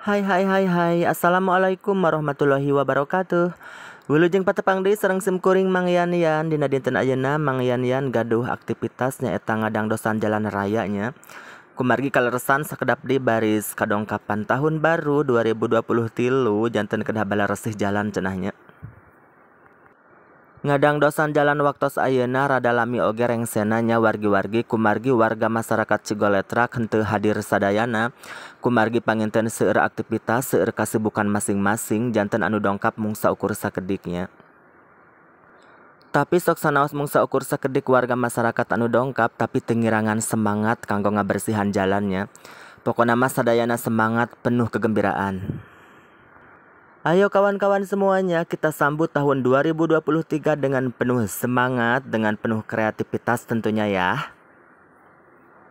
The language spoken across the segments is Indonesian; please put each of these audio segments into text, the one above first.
Hai hai hai hai. Assalamualaikum warahmatullahi wabarakatuh. Wilujeng patepang deui sareng simkuring Mang Yan dina dinten ayeuna Mang Yan gaduh aktivitasnya eta ngadangdosan jalan rayanya. Kumargi kaleresan sakedap di baris kadongkapan tahun baru 2023 janten kedah bala resih jalan cenahnya. Ngadangdosan jalan waktos ayeuna rada lami oge rengsenanya wargi-wargi kumargi warga masyarakat Cigoletrak henteu hadir sadayana. Kumargi panginten seueur aktivitas seueur kasibukan masing-masing janten anu dongkap mung saukur sakediknya. Tapi sok sanaos mung saukur sakedik warga masyarakat anu dongkap tapi teu ngirangan semangat kanggo ngabersihan jalannya. Pokona mah sadayana semangat penuh kegembiraan. Ayo kawan-kawan semuanya, kita sambut tahun 2023 dengan penuh semangat, dengan penuh kreativitas tentunya ya.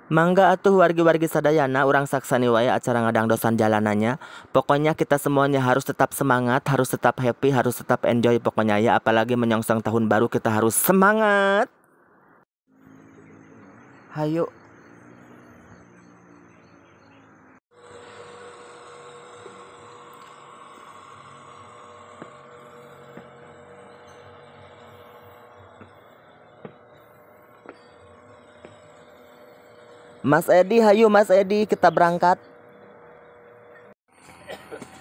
Mangga atuh wargi-wargi sadayana urang saksani wae acara ngadangdosan jalanannya. Pokoknya kita semuanya harus tetap semangat, harus tetap happy, harus tetap enjoy pokoknya ya. Apalagi menyongsong tahun baru kita harus semangat. Hayo. Mas Edi, hayu Mas Edi, kita berangkat.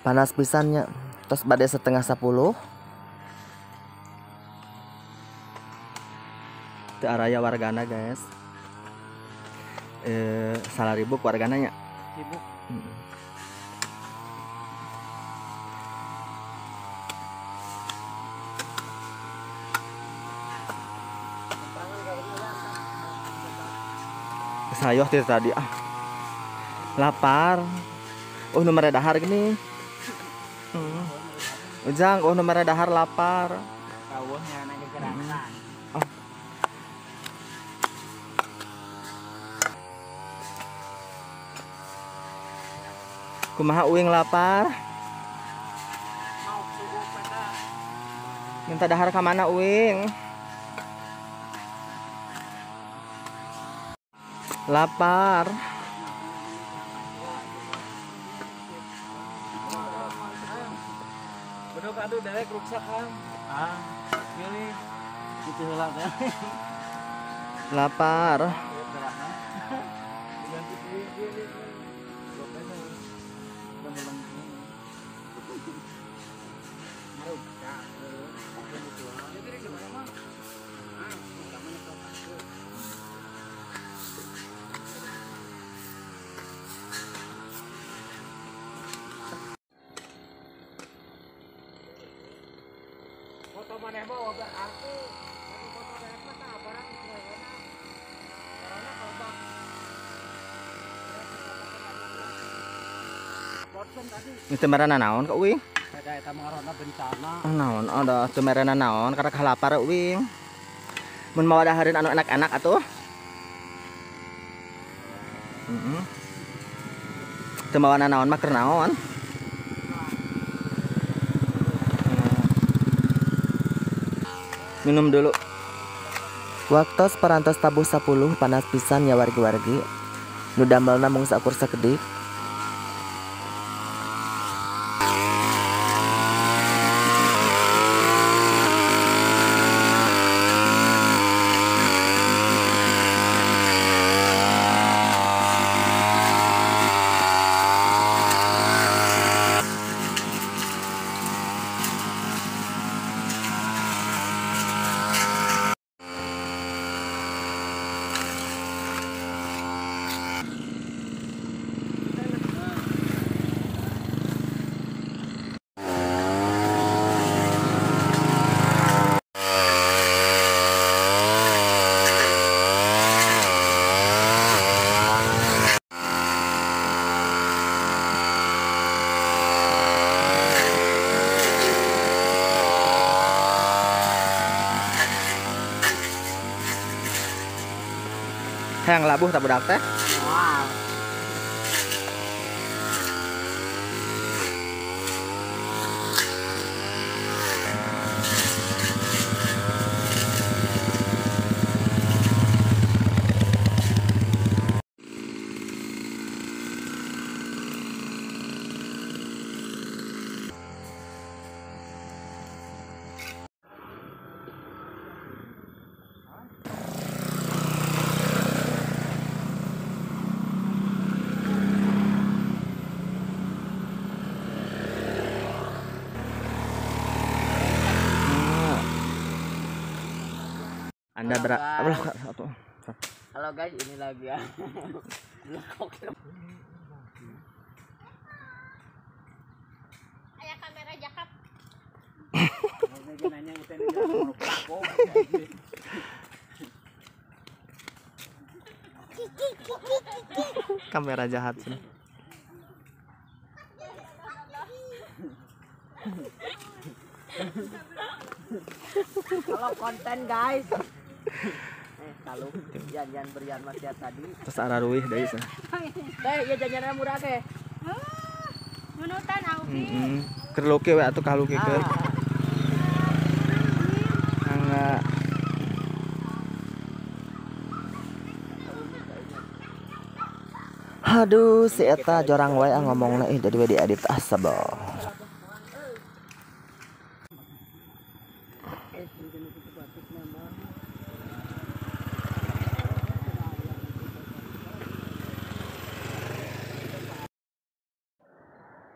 Panas pisannya, tos bade 9:30. Itu araya wargana guys. Salaribuk wargananya. Sibuk. Sayoh tadi lapar. Nomor dahar gini. Ujang, nomor dahar lapar. Kawuhnya nanya gerakan. Kumaha uing lapar? Mau subuh pada. Minta dahar ke mana uing? Lapar. Bener aduh derek ruksak kan. Pilih. Itu heula teh. Lapar. Foto maneh bawa berarti dari foto derek mah barang diselengeuna. Karena kalau Watson tadi Itu merana naon ka uing? ada eta mengarona bencana. Naon? Ada teu merana naon karena kalapar uing. Mun mau dahareun anu enak-enak atuh. Teu mawana naon mah keur naon? Minum dulu. Waktos parantos tabuh 10 panas pisan ya wargi-wargi. Nu damelna mung saukur sakedik. Hayang labuh tak budak teh? Wow. Anda berapa? Halo guys, ini lagi ya. Ayah kamera jakap. Kamera jahat sih. Kalau konten guys. Kalau janjian berian Mas ya tadi. Terus arah ruih dari sana. Ya janjiannya murah ke. Menutan Aufi. Kerloke we atuh kaluke keur. Angga. Aduh, si eta jorang wae ngomongna jadi we diedit asabah.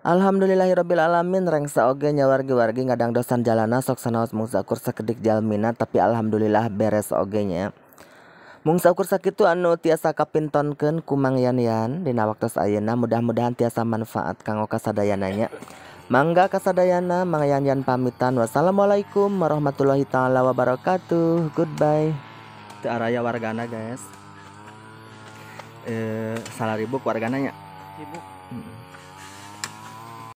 Alhamdulillahirobbilalamin rengsa oge nyawargi-wargi ngadang dosan jalana sok sanaos mung saukur sakedik jalmina tapi alhamdulillah beres oge nya. Mung saukur sakitu anu tiasa kapintonkeun ku Mang Yan dina waktos ayeuna mudah-mudahan tiasa manfaat kanggo kasadayananya. Mangga kasadayana Mang Yan pamitan. Wassalamualaikum warahmatullahi taala wabarakatuh. Goodbye. Teu araya wargana guys. Salah ribuk wargananya. Sibuk.